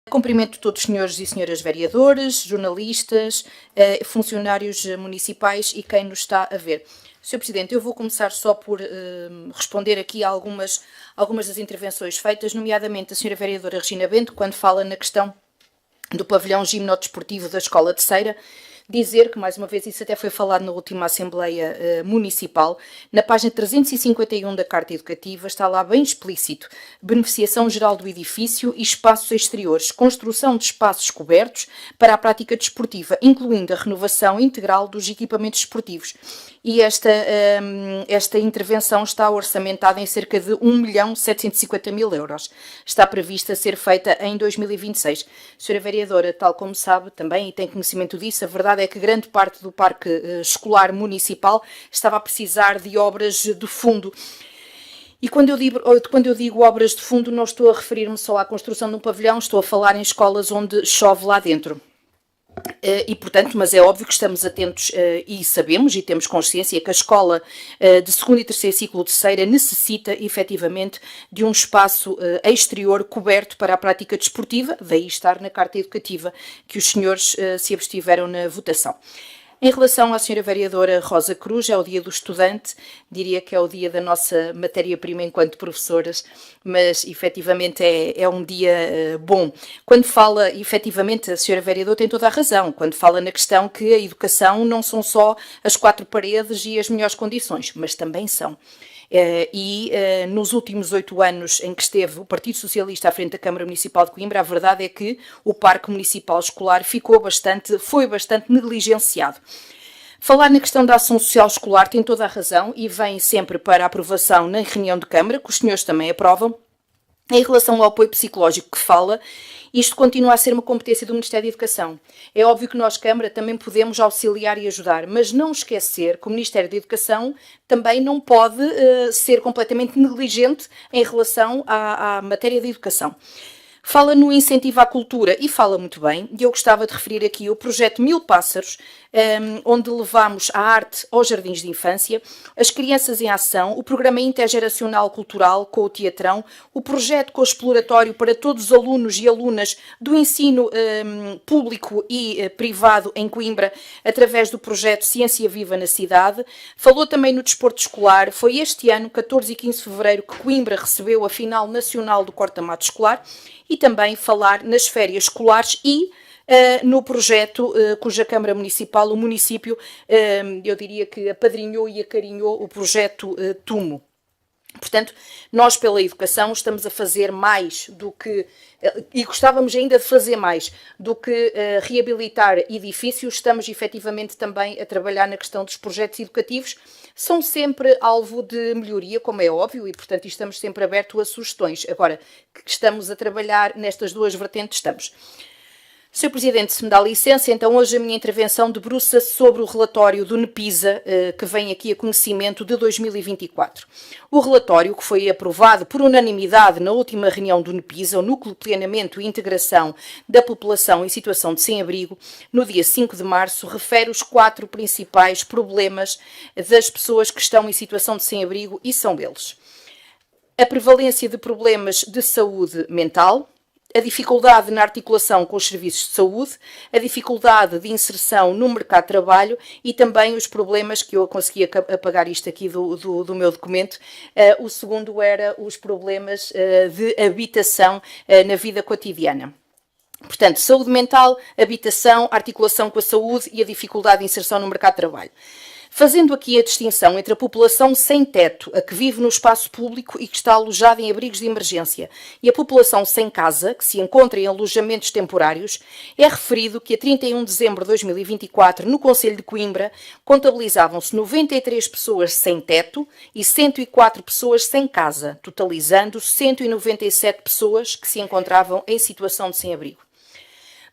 Cumprimento todos os senhores e senhoras vereadores, jornalistas, funcionários municipais e quem nos está a ver. Sr. Presidente, eu vou começar só por responder aqui a algumas das intervenções feitas, nomeadamente a senhora vereadora Regina Bento, quando fala na questão do pavilhão gimnodesportivo da Escola de Ceira, dizer que, mais uma vez, isso até foi falado na última Assembleia Municipal, na página 351 da Carta Educativa, está lá bem explícito: beneficiação geral do edifício e espaços exteriores, construção de espaços cobertos para a prática desportiva, incluindo a renovação integral dos equipamentos desportivos. E esta intervenção está orçamentada em cerca de 1.750.000 euros. Está prevista ser feita em 2026. Senhora vereadora, tal como sabe também e tem conhecimento disso, a verdade é que grande parte do parque escolar municipal estava a precisar de obras de fundo. E quando eu digo obras de fundo, não estou a referir-me só à construção de um pavilhão, estou a falar em escolas onde chove lá dentro. E, portanto, mas é óbvio que estamos atentos e sabemos e temos consciência que a escola de segundo e terceiro ciclo de Ceira necessita, efetivamente, de um espaço exterior coberto para a prática desportiva, daí estar na Carta Educativa que os senhores se abstiveram na votação. Em relação à senhora vereadora Rosa Cruz, é o dia do estudante, diria que é o dia da nossa matéria-prima enquanto professoras, mas efetivamente é um dia bom. Quando fala, efetivamente, a senhora vereadora tem toda a razão, quando fala na questão que a educação não são só as quatro paredes e as melhores condições, mas também são. Nos últimos 8 anos em que esteve o Partido Socialista à frente da Câmara Municipal de Coimbra, a verdade é que o Parque Municipal Escolar foi bastante negligenciado. Falar na questão da ação social escolar tem toda a razão e vem sempre para aprovação na reunião de Câmara, que os senhores também aprovam. Em relação ao apoio psicológico que fala, isto continua a ser uma competência do Ministério da Educação. É óbvio que nós, Câmara, também podemos auxiliar e ajudar, mas não esquecer que o Ministério da Educação também não pode ser completamente negligente em relação à matéria da educação. Fala no incentivo à cultura e fala muito bem, e eu gostava de referir aqui o projeto 1000 Pássaros, onde levamos a arte aos jardins de infância, as crianças em ação, o programa intergeracional cultural com o teatrão, o projeto co-exploratório para todos os alunos e alunas do ensino público e privado em Coimbra, através do projeto Ciência Viva na Cidade. Falou também no desporto escolar. Foi este ano, 14 e 15 de fevereiro, que Coimbra recebeu a final nacional do corta-mato escolar, e também falar nas férias escolares e no projeto cuja Câmara Municipal, o município, eu diria que apadrinhou e acarinhou o projeto TUMO. Portanto, nós pela educação estamos a fazer mais do que, e gostávamos ainda de fazer mais do que reabilitar edifícios, estamos efetivamente também a trabalhar na questão dos projetos educativos. São sempre alvo de melhoria, como é óbvio, e portanto estamos sempre abertos a sugestões. Agora, que estamos a trabalhar nestas duas vertentes, estamos. Sr. Presidente, se me dá licença, então hoje a minha intervenção debruça-se sobre o relatório do NEPISA, que vem aqui a conhecimento de 2024. O relatório, que foi aprovado por unanimidade na última reunião do NEPISA, o Núcleo de Planeamento e Integração da População em Situação de Sem-Abrigo, no dia 5 de março, refere os 4 principais problemas das pessoas que estão em situação de sem-abrigo e são eles: a prevalência de problemas de saúde mental, a dificuldade na articulação com os serviços de saúde, a dificuldade de inserção no mercado de trabalho e também os problemas, que eu consegui apagar isto aqui do meu documento, o segundo era os problemas de habitação na vida cotidiana. Portanto, saúde mental, habitação, articulação com a saúde e a dificuldade de inserção no mercado de trabalho. Fazendo aqui a distinção entre a população sem teto, a que vive no espaço público e que está alojada em abrigos de emergência, e a população sem casa, que se encontra em alojamentos temporários, é referido que a 31 de dezembro de 2024, no Concelho de Coimbra, contabilizavam-se 93 pessoas sem teto e 104 pessoas sem casa, totalizando 197 pessoas que se encontravam em situação de sem-abrigo.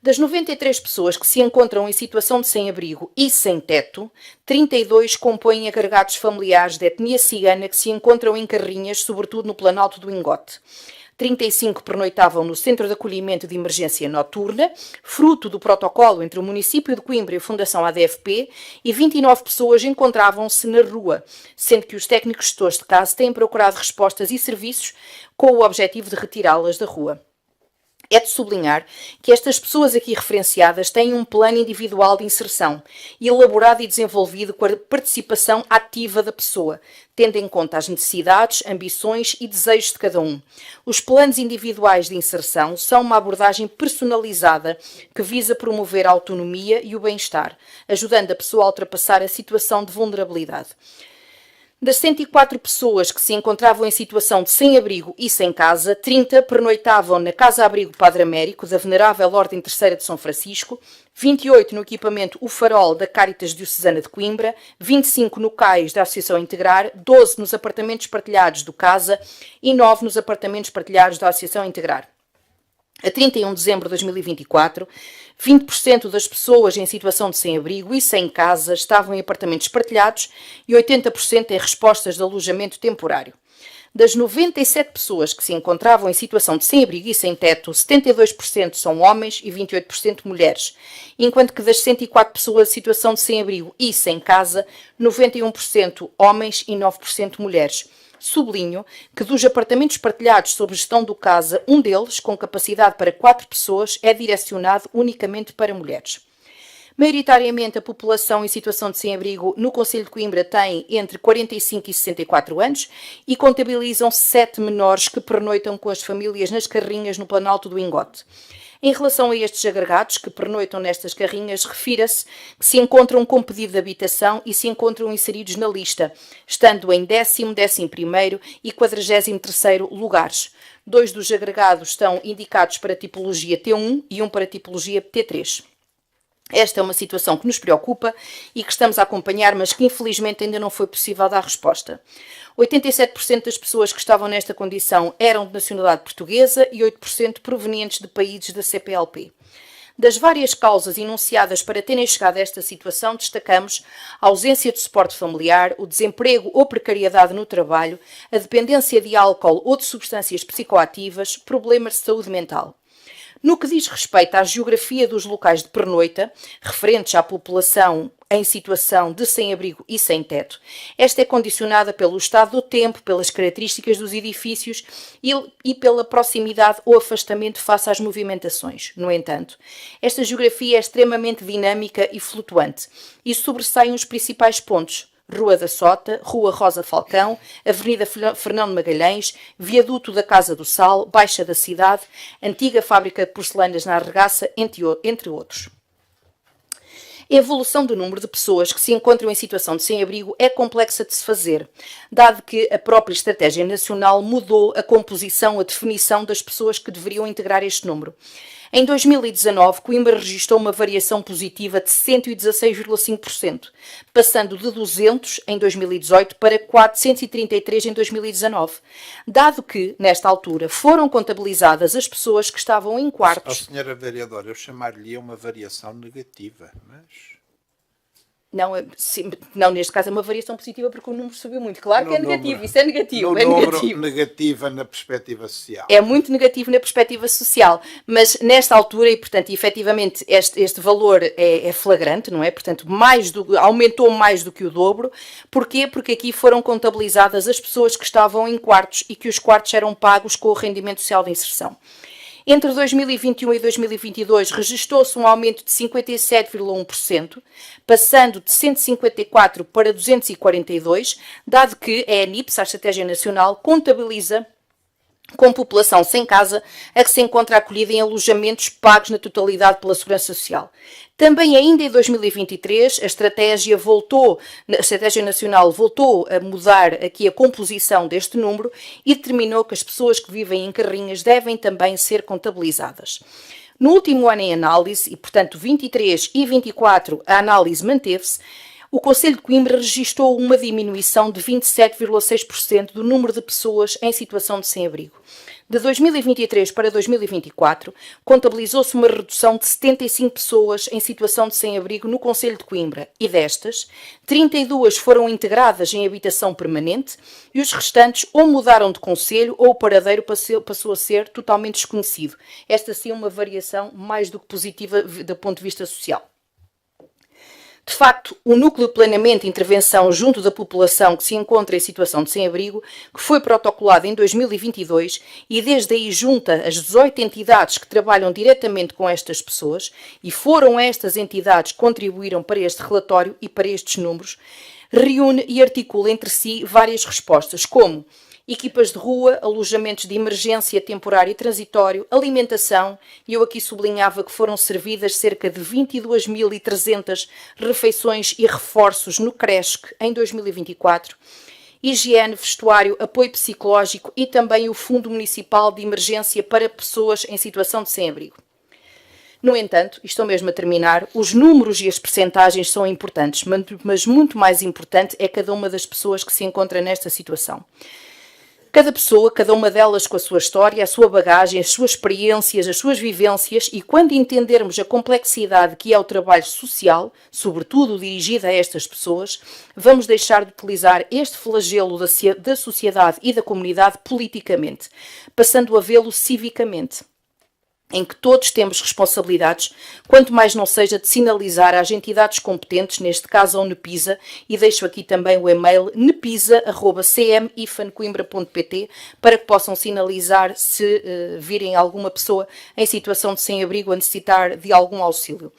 Das 93 pessoas que se encontram em situação de sem-abrigo e sem teto, 32 compõem agregados familiares de etnia cigana que se encontram em carrinhas, sobretudo no Planalto do Ingote. 35 pernoitavam no Centro de Acolhimento de Emergência Noturna, fruto do protocolo entre o município de Coimbra e a Fundação ADFP, e 29 pessoas encontravam-se na rua, sendo que os técnicos gestores de casa têm procurado respostas e serviços com o objetivo de retirá-las da rua. É de sublinhar que estas pessoas aqui referenciadas têm um plano individual de inserção, elaborado e desenvolvido com a participação ativa da pessoa, tendo em conta as necessidades, ambições e desejos de cada um. Os planos individuais de inserção são uma abordagem personalizada que visa promover a autonomia e o bem-estar, ajudando a pessoa a ultrapassar a situação de vulnerabilidade. Das 104 pessoas que se encontravam em situação de sem-abrigo e sem casa, 30 pernoitavam na Casa-Abrigo Padre Américo, da Venerável Ordem Terceira de São Francisco, 28 no equipamento O Farol da Cáritas Diocesana de Coimbra, 25 no CAIS da Associação Integrar, 12 nos apartamentos partilhados do Casa e 9 nos apartamentos partilhados da Associação Integrar. A 31 de dezembro de 2024, 20% das pessoas em situação de sem-abrigo e sem casa estavam em apartamentos partilhados e 80% em respostas de alojamento temporário. Das 97 pessoas que se encontravam em situação de sem-abrigo e sem teto, 72% são homens e 28% mulheres, enquanto que das 104 pessoas em situação de sem-abrigo e sem casa, 91% homens e 9% mulheres. Sublinho que dos apartamentos partilhados sob gestão do Casa, um deles, com capacidade para 4 pessoas, é direcionado unicamente para mulheres. Maioritariamente, a população em situação de sem-abrigo no Concelho de Coimbra tem entre 45 e 64 anos e contabilizam 7 menores que pernoitam com as famílias nas carrinhas no Planalto do Ingote. Em relação a estes agregados que pernoitam nestas carrinhas, refira-se que se encontram com pedido de habitação e se encontram inseridos na lista, estando em 10º, 11º e 43º lugares. 2 dos agregados estão indicados para tipologia T1 e um para tipologia T3. Esta é uma situação que nos preocupa e que estamos a acompanhar, mas que infelizmente ainda não foi possível dar resposta. 87% das pessoas que estavam nesta condição eram de nacionalidade portuguesa e 8% provenientes de países da CPLP. Das várias causas enunciadas para terem chegado a esta situação, destacamos a ausência de suporte familiar, o desemprego ou precariedade no trabalho, a dependência de álcool ou de substâncias psicoativas, problemas de saúde mental. No que diz respeito à geografia dos locais de pernoita, referentes à população em situação de sem-abrigo e sem teto, esta é condicionada pelo estado do tempo, pelas características dos edifícios e pela proximidade ou afastamento face às movimentações. No entanto, esta geografia é extremamente dinâmica e flutuante e sobressaem os principais pontos: Rua da Sota, Rua Rosa Falcão, Avenida Fernão Magalhães, Viaduto da Casa do Sal, Baixa da Cidade, Antiga Fábrica de Porcelanas na Arregaça, entre outros. A evolução do número de pessoas que se encontram em situação de sem-abrigo é complexa de se fazer, dado que a própria Estratégia Nacional mudou a composição, a definição das pessoas que deveriam integrar este número. Em 2019, Coimbra registrou uma variação positiva de 116,5%, passando de 200 em 2018 para 433 em 2019, dado que, nesta altura, foram contabilizadas as pessoas que estavam em quartos. Senhora Vereadora, eu chamar-lhe uma variação negativa, mas... Não, neste caso é uma variação positiva porque o número subiu muito. Claro que é negativo, isso é negativo. É negativo. Negativa na perspectiva social. É muito negativo na perspectiva social, mas nesta altura, e portanto, efetivamente, este valor é flagrante, não é? Portanto, aumentou mais do que o dobro. Porquê? Porque aqui foram contabilizadas as pessoas que estavam em quartos e que os quartos eram pagos com o rendimento social de inserção. Entre 2021 e 2022 registrou-se um aumento de 57,1%, passando de 154 para 242, dado que a ENIPS, a Estratégia Nacional, contabiliza com população sem casa a que se encontra acolhida em alojamentos pagos na totalidade pela Segurança Social. Também ainda em 2023 a Estratégia Nacional voltou a mudar aqui a composição deste número e determinou que as pessoas que vivem em carrinhas devem também ser contabilizadas. No último ano em análise, e portanto 23 e 24 a análise manteve-se, o Concelho de Coimbra registrou uma diminuição de 27,6% do número de pessoas em situação de sem-abrigo. De 2023 para 2024, contabilizou-se uma redução de 75 pessoas em situação de sem-abrigo no Concelho de Coimbra e destas, 32 foram integradas em habitação permanente e os restantes ou mudaram de concelho ou o paradeiro passou a ser totalmente desconhecido. Esta sim é uma variação mais do que positiva do ponto de vista social. De facto, o Núcleo de Planeamento e Intervenção junto da população que se encontra em situação de sem-abrigo, que foi protocolado em 2022 e desde aí junta as 18 entidades que trabalham diretamente com estas pessoas, e foram estas entidades que contribuíram para este relatório e para estes números, reúne e articula entre si várias respostas, como equipas de rua, alojamentos de emergência temporário e transitório, alimentação, e eu aqui sublinhava que foram servidas cerca de 22.300 refeições e reforços no CRESC em 2024, higiene, vestuário, apoio psicológico e também o Fundo Municipal de Emergência para pessoas em situação de sem-abrigo. No entanto, e estou mesmo a terminar, os números e as percentagens são importantes, mas muito mais importante é cada uma das pessoas que se encontra nesta situação. Cada pessoa, cada uma delas com a sua história, a sua bagagem, as suas experiências, as suas vivências, e quando entendermos a complexidade que é o trabalho social, sobretudo dirigido a estas pessoas, vamos deixar de utilizar este flagelo da sociedade e da comunidade politicamente, passando a vê-lo civicamente, em que todos temos responsabilidades, quanto mais não seja de sinalizar às entidades competentes, neste caso ao NEPISA, e deixo aqui também o e-mail nepisa@cmifancoimbra.pt para que possam sinalizar se virem alguma pessoa em situação de sem-abrigo a necessitar de algum auxílio.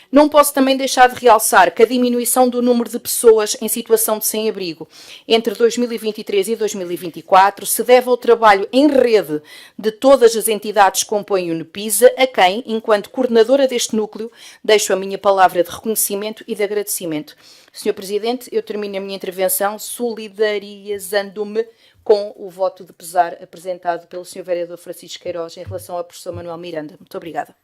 Não posso também deixar de realçar que a diminuição do número de pessoas em situação de sem-abrigo entre 2023 e 2024 se deve ao trabalho em rede de todas as entidades que compõem o NEPISA, a quem, enquanto coordenadora deste núcleo, deixo a minha palavra de reconhecimento e de agradecimento. Sr. Presidente, eu termino a minha intervenção solidarizando-me com o voto de pesar apresentado pelo Sr. Vereador Francisco Queiroz em relação ao professor Manuel Miranda. Muito obrigada.